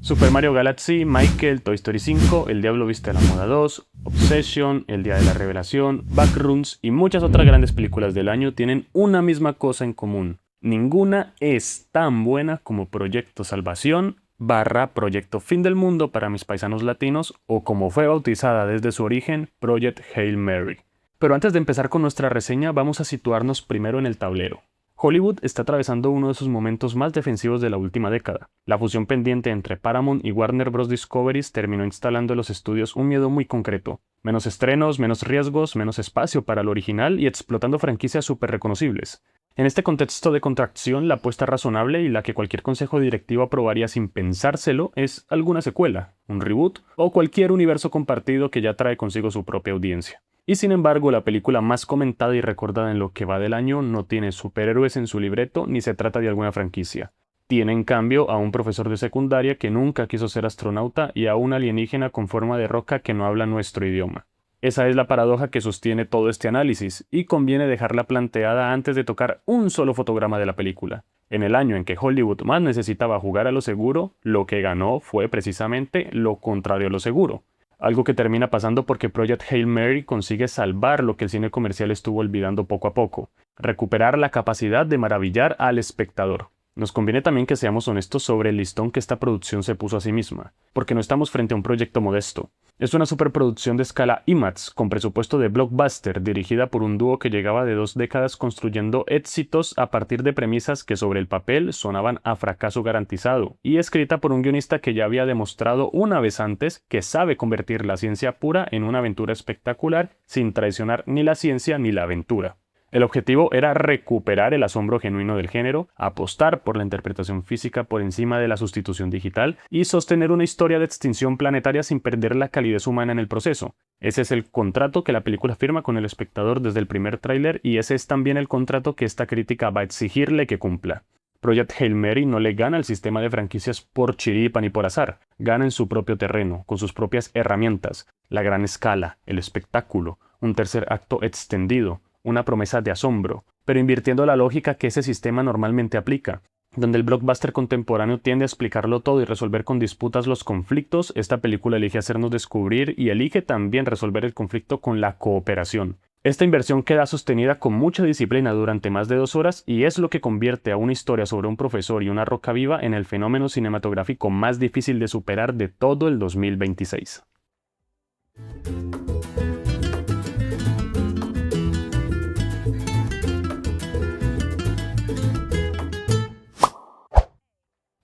Super Mario Galaxy, Michael, Toy Story 5, El Diablo Viste a la Moda 2, Obsession, El Día de la Revelación, Backrooms y muchas otras grandes películas del año tienen una misma cosa en común. Ninguna es tan buena como Proyecto Salvación / Proyecto Fin del Mundo para mis paisanos latinos, o como fue bautizada desde su origen, Project Hail Mary. Pero antes de empezar con nuestra reseña, vamos a situarnos primero en el tablero. Hollywood está atravesando uno de sus momentos más defensivos de la última década. La fusión pendiente entre Paramount y Warner Bros. Discovery terminó instalando en los estudios un miedo muy concreto. Menos estrenos, menos riesgos, menos espacio para lo original y explotando franquicias súper reconocibles. En este contexto de contracción, la apuesta razonable y la que cualquier consejo directivo aprobaría sin pensárselo es alguna secuela, un reboot o cualquier universo compartido que ya trae consigo su propia audiencia. Y sin embargo, la película más comentada y recordada en lo que va del año no tiene superhéroes en su libreto ni se trata de alguna franquicia. Tiene en cambio a un profesor de secundaria que nunca quiso ser astronauta y a un alienígena con forma de roca que no habla nuestro idioma. Esa es la paradoja que sostiene todo este análisis, y conviene dejarla planteada antes de tocar un solo fotograma de la película. En el año en que Hollywood más necesitaba jugar a lo seguro, lo que ganó fue precisamente lo contrario a lo seguro. Algo que termina pasando porque Project Hail Mary consigue salvar lo que el cine comercial estuvo olvidando poco a poco, recuperar la capacidad de maravillar al espectador. Nos conviene también que seamos honestos sobre el listón que esta producción se puso a sí misma, porque no estamos frente a un proyecto modesto. Es una superproducción de escala IMAX, con presupuesto de blockbuster, dirigida por un dúo que llegaba de 2 décadas construyendo éxitos a partir de premisas que sobre el papel sonaban a fracaso garantizado, y escrita por un guionista que ya había demostrado una vez antes que sabe convertir la ciencia pura en una aventura espectacular sin traicionar ni la ciencia ni la aventura. El objetivo era recuperar el asombro genuino del género, apostar por la interpretación física por encima de la sustitución digital y sostener una historia de extinción planetaria sin perder la calidez humana en el proceso. Ese es el contrato que la película firma con el espectador desde el primer tráiler, y ese es también el contrato que esta crítica va a exigirle que cumpla. Project Hail Mary no le gana al sistema de franquicias por chiripa ni por azar, gana en su propio terreno, con sus propias herramientas, la gran escala, el espectáculo, un tercer acto extendido, una promesa de asombro, pero invirtiendo la lógica que ese sistema normalmente aplica. Donde el blockbuster contemporáneo tiende a explicarlo todo y resolver con disputas los conflictos, esta película elige hacernos descubrir y elige también resolver el conflicto con la cooperación. Esta inversión queda sostenida con mucha disciplina durante más de 2 horas y es lo que convierte a una historia sobre un profesor y una roca viva en el fenómeno cinematográfico más difícil de superar de todo el 2026.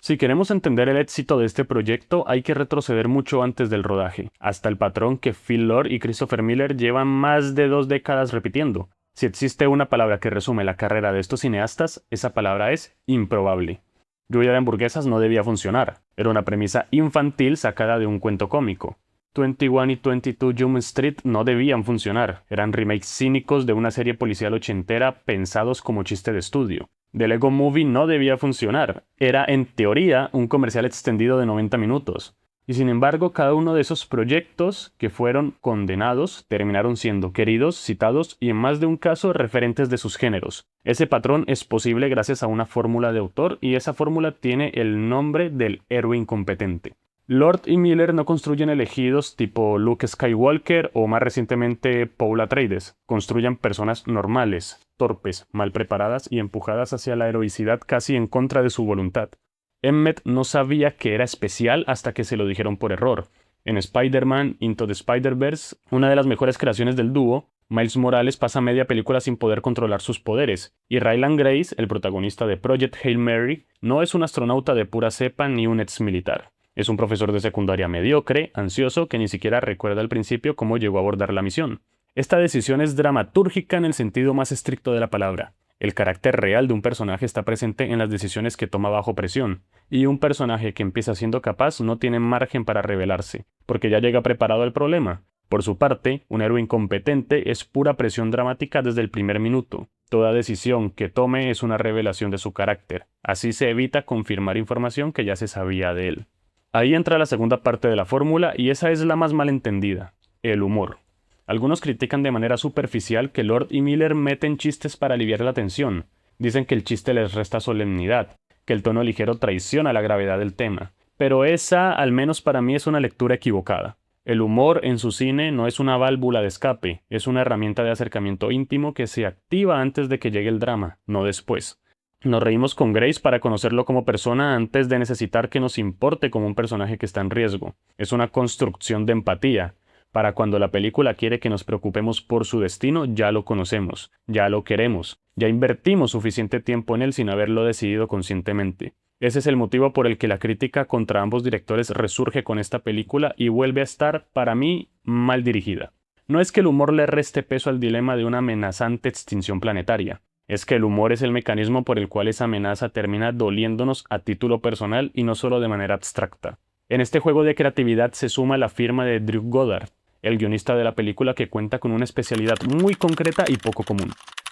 Si queremos entender el éxito de este proyecto, hay que retroceder mucho antes del rodaje, hasta el patrón que Phil Lord y Christopher Miller llevan más de 2 décadas repitiendo. Si existe una palabra que resume la carrera de estos cineastas, esa palabra es improbable. Lluvia de hamburguesas no debía funcionar, era una premisa infantil sacada de un cuento cómico. 21 y 22 Jump Street no debían funcionar, eran remakes cínicos de una serie policial ochentera pensados como chiste de estudio. The Lego Movie no debía funcionar, era en teoría un comercial extendido de 90 minutos. Y sin embargo, cada uno de esos proyectos que fueron condenados terminaron siendo queridos, citados y en más de un caso referentes de sus géneros. Ese patrón es posible gracias a una fórmula de autor, y esa fórmula tiene el nombre del héroe incompetente. Lord y Miller no construyen elegidos tipo Luke Skywalker o más recientemente Paul Atreides. Construyen personas normales, torpes, mal preparadas y empujadas hacia la heroicidad casi en contra de su voluntad. Emmett no sabía que era especial hasta que se lo dijeron por error. En Spider-Man Into the Spider-Verse, una de las mejores creaciones del dúo, Miles Morales pasa media película sin poder controlar sus poderes, y Ryland Grace, el protagonista de Project Hail Mary, no es un astronauta de pura cepa ni un ex-militar. Es un profesor de secundaria mediocre, ansioso, que ni siquiera recuerda al principio cómo llegó a abordar la misión. Esta decisión es dramatúrgica en el sentido más estricto de la palabra. El carácter real de un personaje está presente en las decisiones que toma bajo presión, y un personaje que empieza siendo capaz no tiene margen para rebelarse, porque ya llega preparado al problema. Por su parte, un héroe incompetente es pura presión dramática desde el primer minuto. Toda decisión que tome es una revelación de su carácter. Así se evita confirmar información que ya se sabía de él. Ahí entra la segunda parte de la fórmula, y esa es la más malentendida: el humor. Algunos critican de manera superficial que Lord y Miller meten chistes para aliviar la tensión. Dicen que el chiste les resta solemnidad, que el tono ligero traiciona la gravedad del tema. pero esa, al menos para mí, es una lectura equivocada. El humor en su cine no es una válvula de escape, es una herramienta de acercamiento íntimo que se activa antes de que llegue el drama, no después. Nos reímos con Grace para conocerlo como persona antes de necesitar que nos importe como un personaje que está en riesgo. Es una construcción de empatía. Para cuando la película quiere que nos preocupemos por su destino, ya lo conocemos, ya lo queremos, ya invertimos suficiente tiempo en él sin haberlo decidido conscientemente. Ese es el motivo por el que la crítica contra ambos directores resurge con esta película y vuelve a estar, para mí, mal dirigida. No es que el humor le reste peso al dilema de una amenazante extinción planetaria. Es que el humor es el mecanismo por el cual esa amenaza termina doliéndonos a título personal y no solo de manera abstracta. En este juego de creatividad se suma la firma de Drew Goddard, el guionista de la película, que cuenta con una especialidad muy concreta y poco común.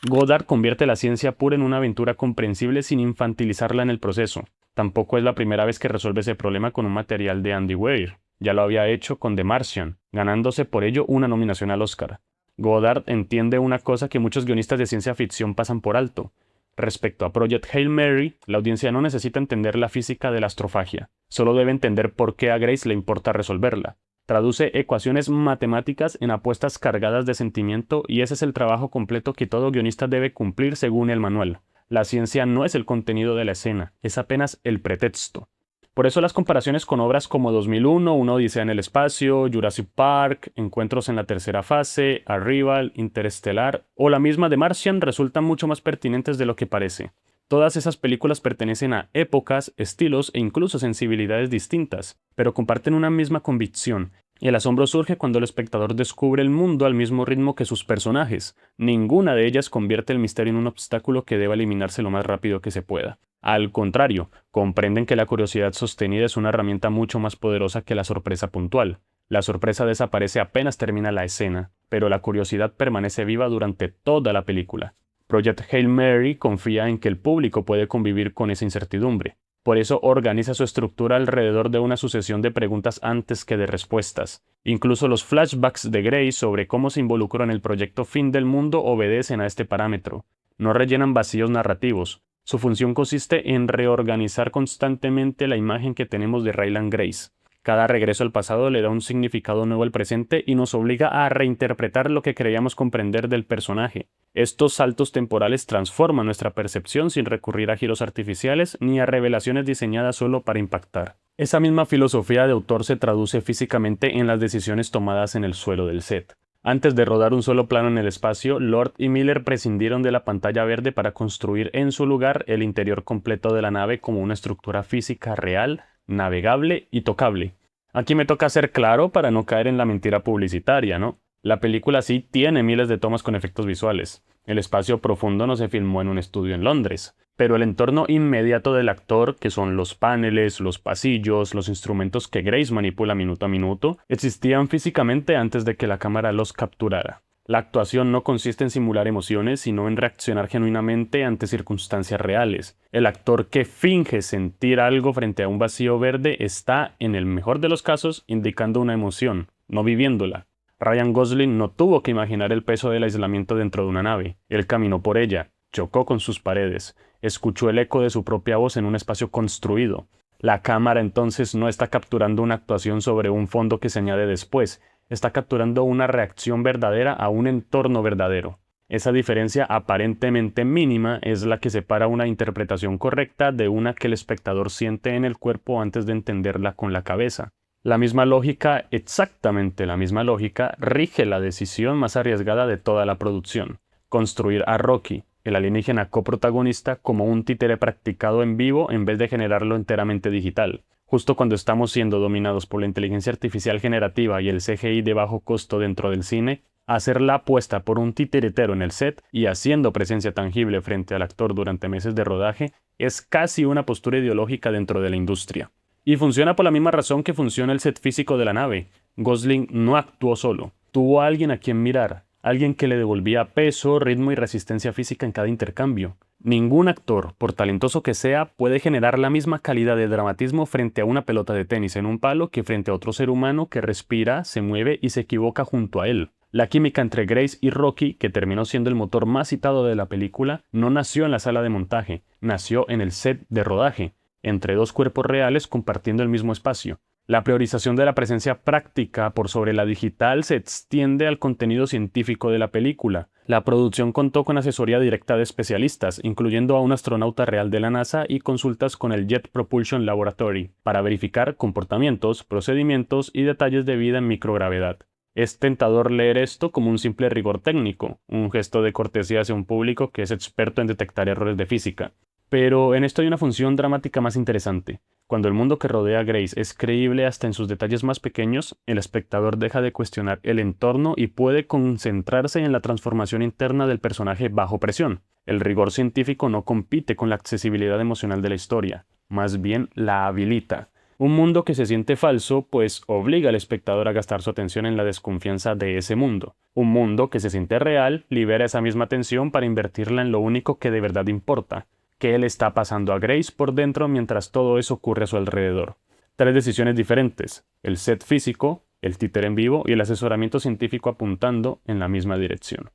Goddard convierte la ciencia pura en una aventura comprensible sin infantilizarla en el proceso. Tampoco es la primera vez que resuelve ese problema con un material de Andy Weir. Ya lo había hecho con The Martian, ganándose por ello una nominación al Oscar. Goddard entiende una cosa que muchos guionistas de ciencia ficción pasan por alto. Respecto a Project Hail Mary, la audiencia no necesita entender la física de la astrofagia, solo debe entender por qué a Grace le importa resolverla. Traduce ecuaciones matemáticas en apuestas cargadas de sentimiento y ese es el trabajo completo que todo guionista debe cumplir según el manual. La ciencia no es el contenido de la escena, es apenas el pretexto. Por eso las comparaciones con obras como 2001, Una Odisea en el espacio, Jurassic Park, Encuentros en la tercera fase, Arrival, Interestelar o la misma The Martian resultan mucho más pertinentes de lo que parece. Todas esas películas pertenecen a épocas, estilos e incluso sensibilidades distintas, pero comparten una misma convicción. Y el asombro surge cuando el espectador descubre el mundo al mismo ritmo que sus personajes. Ninguna de ellas convierte el misterio en un obstáculo que deba eliminarse lo más rápido que se pueda. Al contrario, comprenden que la curiosidad sostenida es una herramienta mucho más poderosa que la sorpresa puntual. La sorpresa desaparece apenas termina la escena, pero la curiosidad permanece viva durante toda la película. Project Hail Mary confía en que el público puede convivir con esa incertidumbre. Por eso organiza su estructura alrededor de una sucesión de preguntas antes que de respuestas. Incluso los flashbacks de Grace sobre cómo se involucró en el proyecto Fin del Mundo obedecen a este parámetro. No rellenan vacíos narrativos. Su función consiste en reorganizar constantemente la imagen que tenemos de Ryland Grace. Cada regreso al pasado le da un significado nuevo al presente y nos obliga a reinterpretar lo que creíamos comprender del personaje. Estos saltos temporales transforman nuestra percepción sin recurrir a giros artificiales ni a revelaciones diseñadas solo para impactar. Esa misma filosofía de autor se traduce físicamente en las decisiones tomadas en el suelo del set. Antes de rodar un solo plano en el espacio, Lord y Miller prescindieron de la pantalla verde para construir en su lugar el interior completo de la nave como una estructura física real, navegable y tocable. Aquí me toca ser claro para no caer en la mentira publicitaria, ¿no? La película sí tiene miles de tomas con efectos visuales. El espacio profundo no se filmó en un estudio en Londres, pero el entorno inmediato del actor, que son los paneles, los pasillos, los instrumentos que Grace manipula minuto a minuto, existían físicamente antes de que la cámara los capturara. La actuación no consiste en simular emociones, sino en reaccionar genuinamente ante circunstancias reales. El actor que finge sentir algo frente a un vacío verde está, en el mejor de los casos, indicando una emoción, no viviéndola. Ryan Gosling no tuvo que imaginar el peso del aislamiento dentro de una nave. Él caminó por ella, chocó con sus paredes, escuchó el eco de su propia voz en un espacio construido. La cámara entonces no está capturando una actuación sobre un fondo que se añade después, está capturando una reacción verdadera a un entorno verdadero. Esa diferencia aparentemente mínima es la que separa una interpretación correcta de una que el espectador siente en el cuerpo antes de entenderla con la cabeza. La misma lógica, exactamente la misma lógica, rige la decisión más arriesgada de toda la producción: construir a Rocky, el alienígena coprotagonista, como un títere practicado en vivo en vez de generarlo enteramente digital. Justo cuando estamos siendo dominados por la inteligencia artificial generativa y el CGI de bajo costo dentro del cine, hacer la apuesta por un titiritero en el set y haciendo presencia tangible frente al actor durante meses de rodaje es casi una postura ideológica dentro de la industria. Y funciona por la misma razón que funciona el set físico de la nave. Gosling no actuó solo, tuvo a alguien a quien mirar, alguien que le devolvía peso, ritmo y resistencia física en cada intercambio. Ningún actor, por talentoso que sea, puede generar la misma calidad de dramatismo frente a una pelota de tenis en un palo que frente a otro ser humano que respira, se mueve y se equivoca junto a él. La química entre Grace y Rocky, que terminó siendo el motor más citado de la película, no nació en la sala de montaje, nació en el set de rodaje. entre dos cuerpos reales compartiendo el mismo espacio. La priorización de la presencia práctica por sobre la digital se extiende al contenido científico de la película. La producción contó con asesoría directa de especialistas, incluyendo a un astronauta real de la NASA y consultas con el Jet Propulsion Laboratory, para verificar comportamientos, procedimientos y detalles de vida en microgravedad. Es tentador leer esto como un simple rigor técnico, un gesto de cortesía hacia un público que es experto en detectar errores de física. Pero en esto hay una función dramática más interesante. Cuando el mundo que rodea a Grace es creíble hasta en sus detalles más pequeños, el espectador deja de cuestionar el entorno y puede concentrarse en la transformación interna del personaje bajo presión. El rigor científico no compite con la accesibilidad emocional de la historia, más bien la habilita. Un mundo que se siente falso, pues obliga al espectador a gastar su atención en la desconfianza de ese mundo. Un mundo que se siente real, libera esa misma atención para invertirla en lo único que de verdad importa: qué le está pasando a Grace por dentro mientras todo eso ocurre a su alrededor. Tres decisiones diferentes: el set físico, el títere en vivo y el asesoramiento científico apuntando en la misma dirección.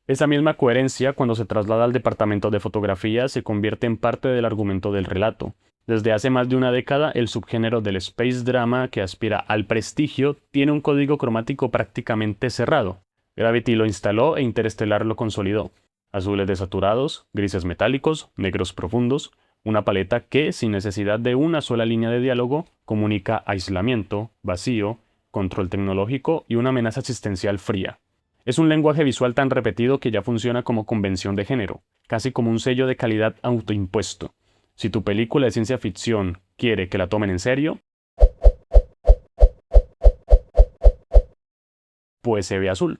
Esa misma coherencia, cuando se traslada al departamento de fotografía, se convierte en parte del argumento del relato. Desde hace más de una década, el subgénero del space drama, que aspira al prestigio, tiene un código cromático prácticamente cerrado. Gravity lo instaló e Interestelar lo consolidó. Azules desaturados, grises metálicos, negros profundos, una paleta que, sin necesidad de una sola línea de diálogo, comunica aislamiento, vacío, control tecnológico y una amenaza existencial fría. Es un lenguaje visual tan repetido que ya funciona como convención de género, casi como un sello de calidad autoimpuesto. Si tu película de ciencia ficción quiere que la tomen en serio, pues se ve azul.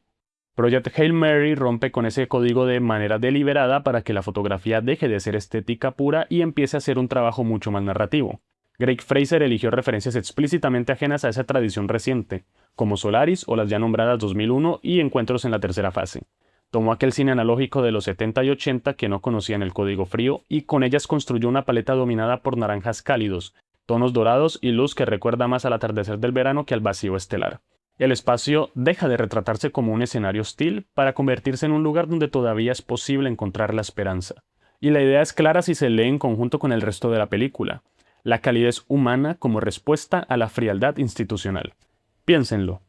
Project Hail Mary rompe con ese código de manera deliberada para que la fotografía deje de ser estética pura y empiece a ser un trabajo mucho más narrativo. Greig Fraser eligió referencias explícitamente ajenas a esa tradición reciente, como Solaris o las ya nombradas 2001 y Encuentros en la tercera fase. Tomó aquel cine analógico de los 70 y 80 que no conocían el código frío y con ellas construyó una paleta dominada por naranjas cálidos, tonos dorados y luz que recuerda más al atardecer del verano que al vacío estelar. El espacio deja de retratarse como un escenario hostil para convertirse en un lugar donde todavía es posible encontrar la esperanza. Y la idea es clara si se lee en conjunto con el resto de la película: la calidez humana como respuesta a la frialdad institucional. Piénsenlo.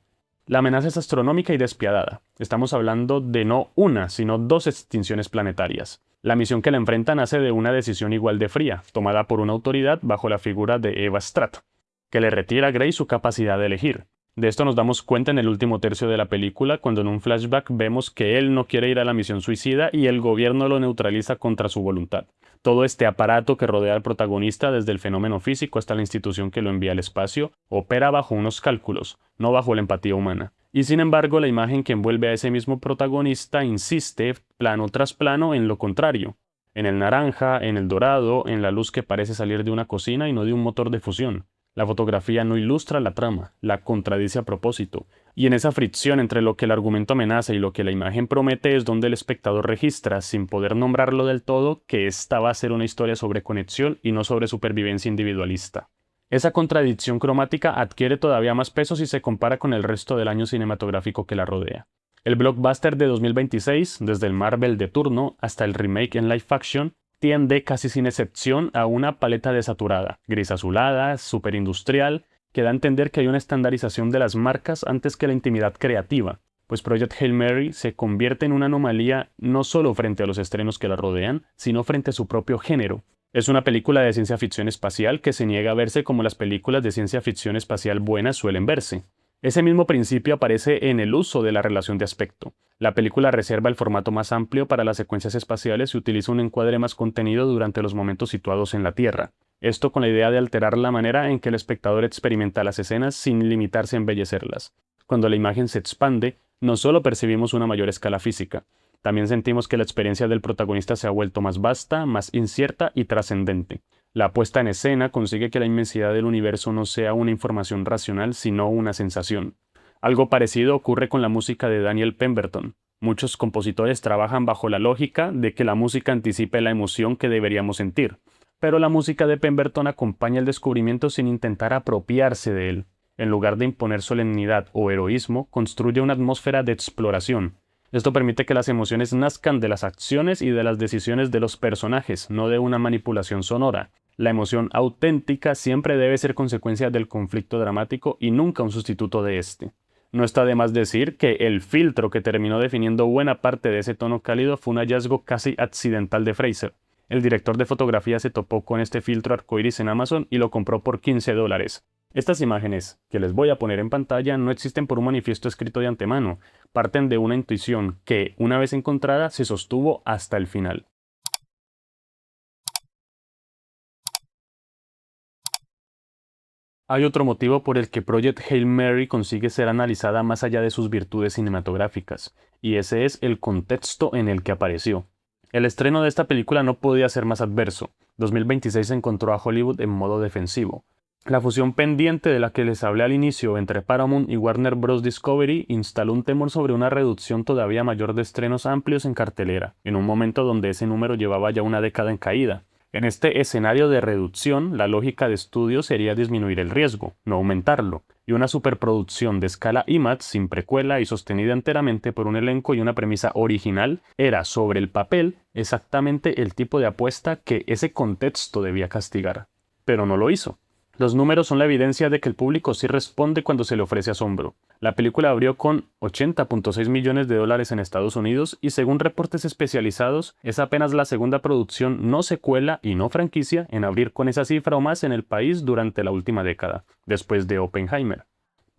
La amenaza es astronómica y despiadada. Estamos hablando de no una, sino dos extinciones planetarias. La misión que la enfrenta nace de una decisión igual de fría, tomada por una autoridad bajo la figura de Eva Stratt, que le retira a Grace su capacidad de elegir. De esto nos damos cuenta en el último tercio de la película, cuando en un flashback vemos que él no quiere ir a la misión suicida y el gobierno lo neutraliza contra su voluntad. Todo este aparato que rodea al protagonista, desde el fenómeno físico hasta la institución que lo envía al espacio, opera bajo unos cálculos, no bajo la empatía humana. Y sin embargo, la imagen que envuelve a ese mismo protagonista insiste, plano tras plano, en lo contrario. En el naranja, en el dorado, en la luz que parece salir de una cocina y no de un motor de fusión. La fotografía no ilustra la trama, la contradice a propósito, y en esa fricción entre lo que el argumento amenaza y lo que la imagen promete es donde el espectador registra, sin poder nombrarlo del todo, que esta va a ser una historia sobre conexión y no sobre supervivencia individualista. Esa contradicción cromática adquiere todavía más peso si se compara con el resto del año cinematográfico que la rodea. El blockbuster de 2026, desde el Marvel de turno hasta el remake en live action, tiende casi sin excepción a una paleta desaturada, gris azulada, superindustrial, que da a entender que hay una estandarización de las marcas antes que la intimidad creativa, pues Project Hail Mary se convierte en una anomalía no solo frente a los estrenos que la rodean, sino frente a su propio género. Es una película de ciencia ficción espacial que se niega a verse como las películas de ciencia ficción espacial buenas suelen verse. Ese mismo principio aparece en el uso de la relación de aspecto. La película reserva el formato más amplio para las secuencias espaciales y utiliza un encuadre más contenido durante los momentos situados en la Tierra. Esto con la idea de alterar la manera en que el espectador experimenta las escenas sin limitarse a embellecerlas. Cuando la imagen se expande, no solo percibimos una mayor escala física, también sentimos que la experiencia del protagonista se ha vuelto más vasta, más incierta y trascendente. La puesta en escena consigue que la inmensidad del universo no sea una información racional, sino una sensación. Algo parecido ocurre con la música de Daniel Pemberton. Muchos compositores trabajan bajo la lógica de que la música anticipe la emoción que deberíamos sentir, pero la música de Pemberton acompaña el descubrimiento sin intentar apropiarse de él. En lugar de imponer solemnidad o heroísmo, construye una atmósfera de exploración. Esto permite que las emociones nazcan de las acciones y de las decisiones de los personajes, no de una manipulación sonora. La emoción auténtica siempre debe ser consecuencia del conflicto dramático y nunca un sustituto de este. No está de más decir que el filtro que terminó definiendo buena parte de ese tono cálido fue un hallazgo casi accidental de Fraser. El director de fotografía se topó con este filtro arcoíris en Amazon y lo compró por $15. Estas imágenes, que les voy a poner en pantalla, no existen por un manifiesto escrito de antemano, parten de una intuición que, una vez encontrada, se sostuvo hasta el final. Hay otro motivo por el que Project Hail Mary consigue ser analizada más allá de sus virtudes cinematográficas, y ese es el contexto en el que apareció. El estreno de esta película no podía ser más adverso. 2026 encontró a Hollywood en modo defensivo. La fusión pendiente de la que les hablé al inicio entre Paramount y Warner Bros. Discovery instaló un temor sobre una reducción todavía mayor de estrenos amplios en cartelera, en un momento donde ese número llevaba ya una década en caída. En este escenario de reducción, la lógica de estudio sería disminuir el riesgo, no aumentarlo, y una superproducción de escala IMAX sin precuela y sostenida enteramente por un elenco y una premisa original era, sobre el papel, exactamente el tipo de apuesta que ese contexto debía castigar. Pero no lo hizo. Los números son la evidencia de que el público sí responde cuando se le ofrece asombro. La película abrió con $80.6 millones en Estados Unidos y según reportes especializados es apenas la segunda producción no secuela y no franquicia en abrir con esa cifra o más en el país durante la última década, después de Oppenheimer.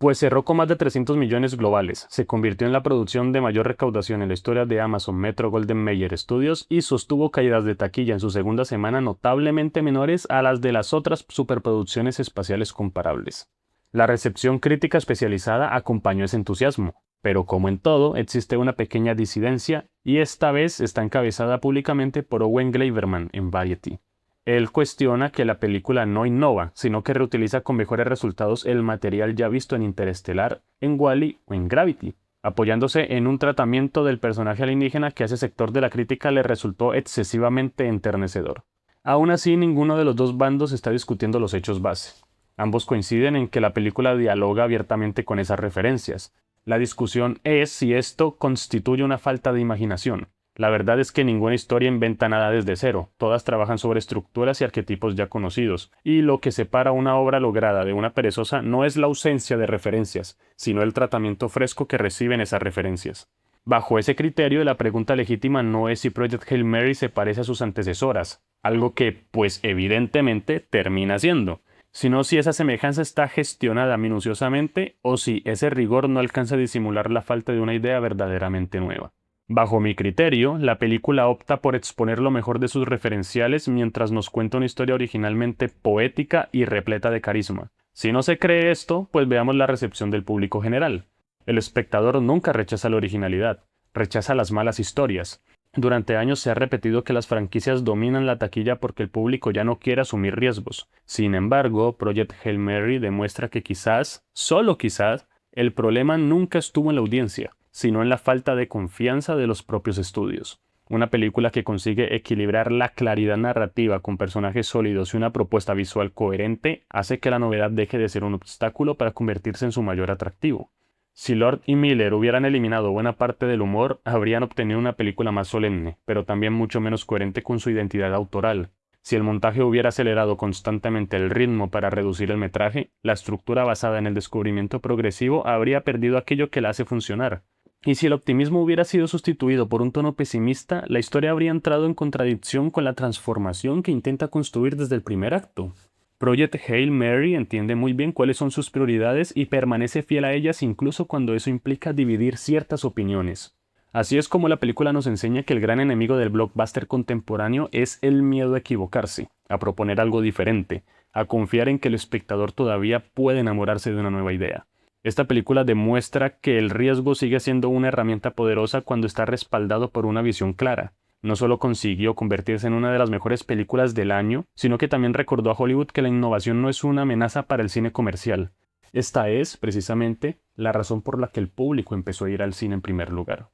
Pues cerró con más de 300 millones globales, se convirtió en la producción de mayor recaudación en la historia de Amazon Metro Golden Mayer Studios y sostuvo caídas de taquilla en su segunda semana notablemente menores a las de las otras superproducciones espaciales comparables. La recepción crítica especializada acompañó ese entusiasmo, pero como en todo, existe una pequeña disidencia y esta vez está encabezada públicamente por Owen Gleiberman en Variety. Él cuestiona que la película no innova, sino que reutiliza con mejores resultados el material ya visto en Interestelar, en Wall-E o en Gravity, apoyándose en un tratamiento del personaje alienígena que a ese sector de la crítica le resultó excesivamente enternecedor. Aún así, ninguno de los dos bandos está discutiendo los hechos base. Ambos coinciden en que la película dialoga abiertamente con esas referencias. La discusión es si esto constituye una falta de imaginación. La verdad es que ninguna historia inventa nada desde cero, todas trabajan sobre estructuras y arquetipos ya conocidos, y lo que separa una obra lograda de una perezosa no es la ausencia de referencias, sino el tratamiento fresco que reciben esas referencias. Bajo ese criterio, la pregunta legítima no es si Project Hail Mary se parece a sus antecesoras, algo que, pues evidentemente, termina siendo, sino si esa semejanza está gestionada minuciosamente o si ese rigor no alcanza a disimular la falta de una idea verdaderamente nueva. Bajo mi criterio, la película opta por exponer lo mejor de sus referenciales mientras nos cuenta una historia originalmente poética y repleta de carisma. Si no se cree esto, pues veamos la recepción del público general. El espectador nunca rechaza la originalidad, rechaza las malas historias. Durante años se ha repetido que las franquicias dominan la taquilla porque el público ya no quiere asumir riesgos. Sin embargo, Project Hail Mary demuestra que quizás, solo quizás, el problema nunca estuvo en la audiencia, sino en la falta de confianza de los propios estudios. Una película que consigue equilibrar la claridad narrativa con personajes sólidos y una propuesta visual coherente hace que la novedad deje de ser un obstáculo para convertirse en su mayor atractivo. Si Lord y Miller hubieran eliminado buena parte del humor, habrían obtenido una película más solemne, pero también mucho menos coherente con su identidad autoral. Si el montaje hubiera acelerado constantemente el ritmo para reducir el metraje, la estructura basada en el descubrimiento progresivo habría perdido aquello que la hace funcionar. Y si el optimismo hubiera sido sustituido por un tono pesimista, la historia habría entrado en contradicción con la transformación que intenta construir desde el primer acto. Project Hail Mary entiende muy bien cuáles son sus prioridades y permanece fiel a ellas incluso cuando eso implica dividir ciertas opiniones. Así es como la película nos enseña que el gran enemigo del blockbuster contemporáneo es el miedo a equivocarse, a proponer algo diferente, a confiar en que el espectador todavía puede enamorarse de una nueva idea. Esta película demuestra que el riesgo sigue siendo una herramienta poderosa cuando está respaldado por una visión clara. No solo consiguió convertirse en una de las mejores películas del año, sino que también recordó a Hollywood que la innovación no es una amenaza para el cine comercial. Esta es, precisamente, la razón por la que el público empezó a ir al cine en primer lugar.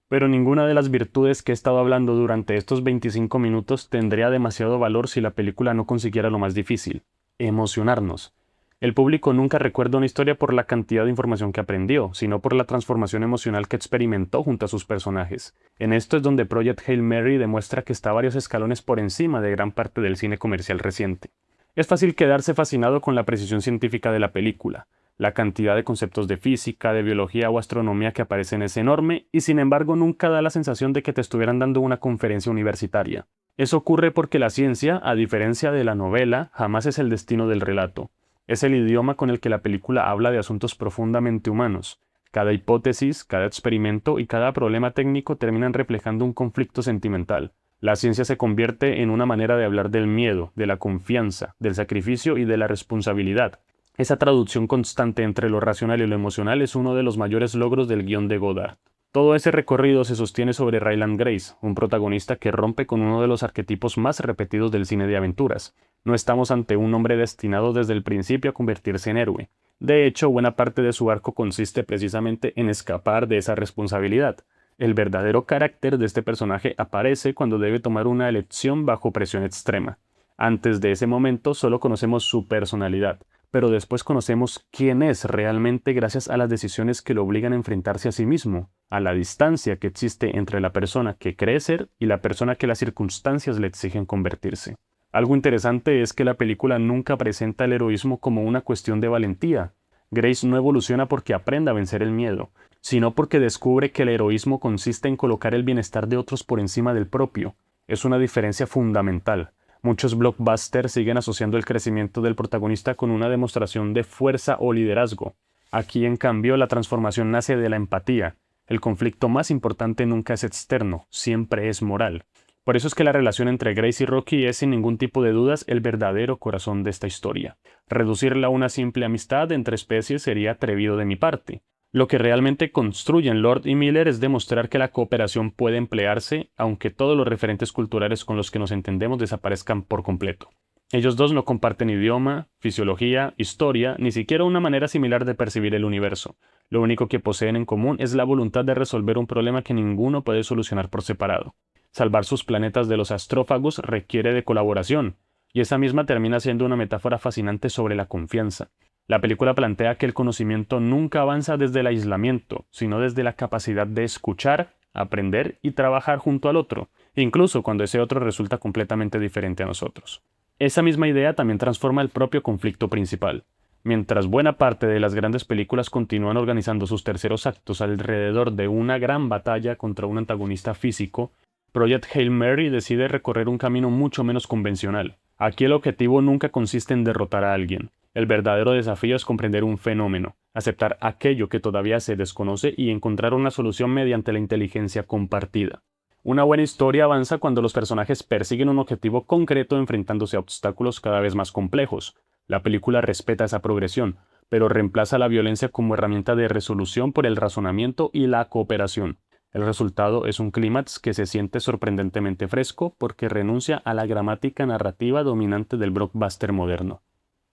Pero ninguna de las virtudes que he estado hablando durante estos 25 minutos tendría demasiado valor si la película no consiguiera lo más difícil: emocionarnos. El público nunca recuerda una historia por la cantidad de información que aprendió, sino por la transformación emocional que experimentó junto a sus personajes. En esto es donde Project Hail Mary demuestra que está varios escalones por encima de gran parte del cine comercial reciente. Es fácil quedarse fascinado con la precisión científica de la película. La cantidad de conceptos de física, de biología o astronomía que aparecen es enorme y sin embargo nunca da la sensación de que te estuvieran dando una conferencia universitaria. Eso ocurre porque la ciencia, a diferencia de la novela, jamás es el destino del relato. Es el idioma con el que la película habla de asuntos profundamente humanos. Cada hipótesis, cada experimento y cada problema técnico terminan reflejando un conflicto sentimental. La ciencia se convierte en una manera de hablar del miedo, de la confianza, del sacrificio y de la responsabilidad. Esa traducción constante entre lo racional y lo emocional es uno de los mayores logros del guión de Godard. Todo ese recorrido se sostiene sobre Ryland Grace, un protagonista que rompe con uno de los arquetipos más repetidos del cine de aventuras. No estamos ante un hombre destinado desde el principio a convertirse en héroe. De hecho, buena parte de su arco consiste precisamente en escapar de esa responsabilidad. El verdadero carácter de este personaje aparece cuando debe tomar una elección bajo presión extrema. Antes de ese momento solo conocemos su personalidad, pero después conocemos quién es realmente gracias a las decisiones que lo obligan a enfrentarse a sí mismo, a la distancia que existe entre la persona que cree ser y la persona que las circunstancias le exigen convertirse. Algo interesante es que la película nunca presenta el heroísmo como una cuestión de valentía. Grace no evoluciona porque aprenda a vencer el miedo, sino porque descubre que el heroísmo consiste en colocar el bienestar de otros por encima del propio. Es una diferencia fundamental. Muchos blockbusters siguen asociando el crecimiento del protagonista con una demostración de fuerza o liderazgo. Aquí, en cambio, la transformación nace de la empatía. El conflicto más importante nunca es externo, siempre es moral. Por eso es que la relación entre Grace y Rocky es sin ningún tipo de dudas el verdadero corazón de esta historia. Reducirla a una simple amistad entre especies sería atrevido de mi parte. Lo que realmente construyen Lord y Miller es demostrar que la cooperación puede emplearse, aunque todos los referentes culturales con los que nos entendemos desaparezcan por completo. Ellos dos no comparten idioma, fisiología, historia, ni siquiera una manera similar de percibir el universo. Lo único que poseen en común es la voluntad de resolver un problema que ninguno puede solucionar por separado. Salvar sus planetas de los astrófagos requiere de colaboración, y esa misma termina siendo una metáfora fascinante sobre la confianza. La película plantea que el conocimiento nunca avanza desde el aislamiento, sino desde la capacidad de escuchar, aprender y trabajar junto al otro, incluso cuando ese otro resulta completamente diferente a nosotros. Esa misma idea también transforma el propio conflicto principal. Mientras buena parte de las grandes películas continúan organizando sus terceros actos alrededor de una gran batalla contra un antagonista físico, Project Hail Mary decide recorrer un camino mucho menos convencional. Aquí el objetivo nunca consiste en derrotar a alguien. El verdadero desafío es comprender un fenómeno, aceptar aquello que todavía se desconoce y encontrar una solución mediante la inteligencia compartida. Una buena historia avanza cuando los personajes persiguen un objetivo concreto enfrentándose a obstáculos cada vez más complejos. La película respeta esa progresión, pero reemplaza la violencia como herramienta de resolución por el razonamiento y la cooperación. El resultado es un clímax que se siente sorprendentemente fresco porque renuncia a la gramática narrativa dominante del blockbuster moderno.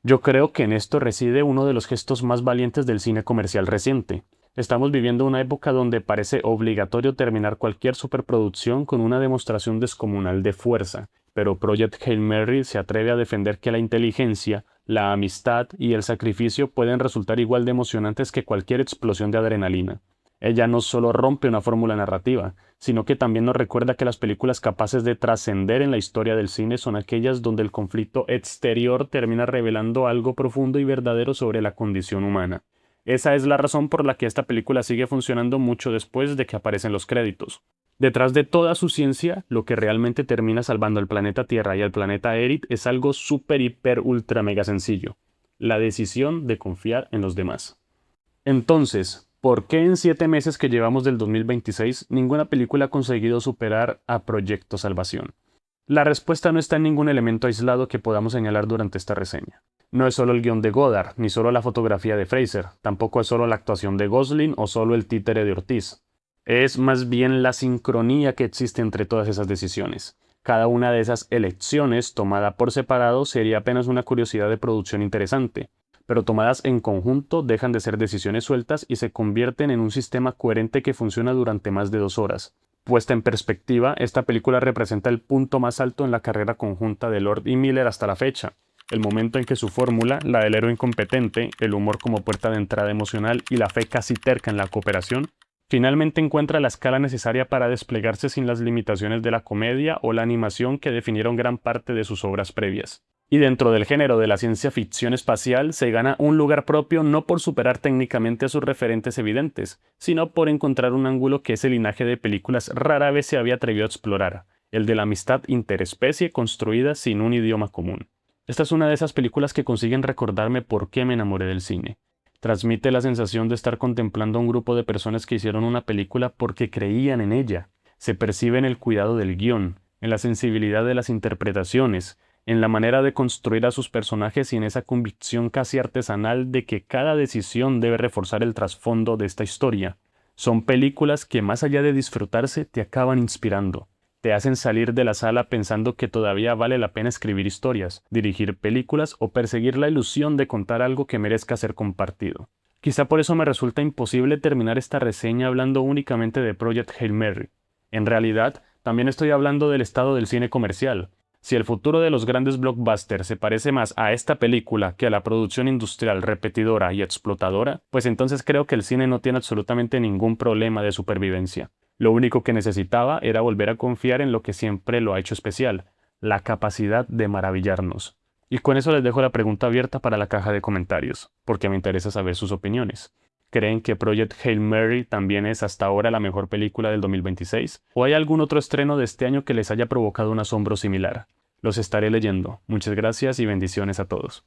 Yo creo que en esto reside uno de los gestos más valientes del cine comercial reciente. Estamos viviendo una época donde parece obligatorio terminar cualquier superproducción con una demostración descomunal de fuerza, pero Project Hail Mary se atreve a defender que la inteligencia, la amistad y el sacrificio pueden resultar igual de emocionantes que cualquier explosión de adrenalina. Ella no solo rompe una fórmula narrativa, sino que también nos recuerda que las películas capaces de trascender en la historia del cine son aquellas donde el conflicto exterior termina revelando algo profundo y verdadero sobre la condición humana. Esa es la razón por la que esta película sigue funcionando mucho después de que aparecen los créditos. Detrás de toda su ciencia, lo que realmente termina salvando al planeta Tierra y al planeta Erit es algo súper, hiper, ultra, mega sencillo: la decisión de confiar en los demás. Entonces, ¿por qué en 7 meses que llevamos del 2026 ninguna película ha conseguido superar a Proyecto Salvación? La respuesta no está en ningún elemento aislado que podamos señalar durante esta reseña. No es solo el guión de Godard, ni solo la fotografía de Fraser, tampoco es solo la actuación de Gosling o solo el títere de Ortiz. Es más bien la sincronía que existe entre todas esas decisiones. Cada una de esas elecciones, tomada por separado, sería apenas una curiosidad de producción interesante, pero tomadas en conjunto dejan de ser decisiones sueltas y se convierten en un sistema coherente que funciona durante más de 2 horas. Puesta en perspectiva, esta película representa el punto más alto en la carrera conjunta de Lord y Miller hasta la fecha. el momento en que su fórmula, la del héroe incompetente, el humor como puerta de entrada emocional y la fe casi terca en la cooperación, finalmente encuentra la escala necesaria para desplegarse sin las limitaciones de la comedia o la animación que definieron gran parte de sus obras previas. Y dentro del género de la ciencia ficción espacial se gana un lugar propio no por superar técnicamente a sus referentes evidentes, sino por encontrar un ángulo que ese linaje de películas rara vez se había atrevido a explorar, el de la amistad interespecie construida sin un idioma común. Esta es una de esas películas que consiguen recordarme por qué me enamoré del cine. Transmite la sensación de estar contemplando a un grupo de personas que hicieron una película porque creían en ella. Se percibe en el cuidado del guión, en la sensibilidad de las interpretaciones, en la manera de construir a sus personajes y en esa convicción casi artesanal de que cada decisión debe reforzar el trasfondo de esta historia. Son películas que más allá de disfrutarse te acaban inspirando. Te hacen salir de la sala pensando que todavía vale la pena escribir historias, dirigir películas o perseguir la ilusión de contar algo que merezca ser compartido. Quizá por eso me resulta imposible terminar esta reseña hablando únicamente de Project Hail Mary. En realidad, también estoy hablando del estado del cine comercial. Si el futuro de los grandes blockbusters se parece más a esta película que a la producción industrial repetidora y explotadora, pues entonces creo que el cine no tiene absolutamente ningún problema de supervivencia. Lo único que necesitaba era volver a confiar en lo que siempre lo ha hecho especial, la capacidad de maravillarnos. Y con eso les dejo la pregunta abierta para la caja de comentarios, porque me interesa saber sus opiniones. ¿Creen que Project Hail Mary también es hasta ahora la mejor película del 2026? ¿O hay algún otro estreno de este año que les haya provocado un asombro similar? Los estaré leyendo. Muchas gracias y bendiciones a todos.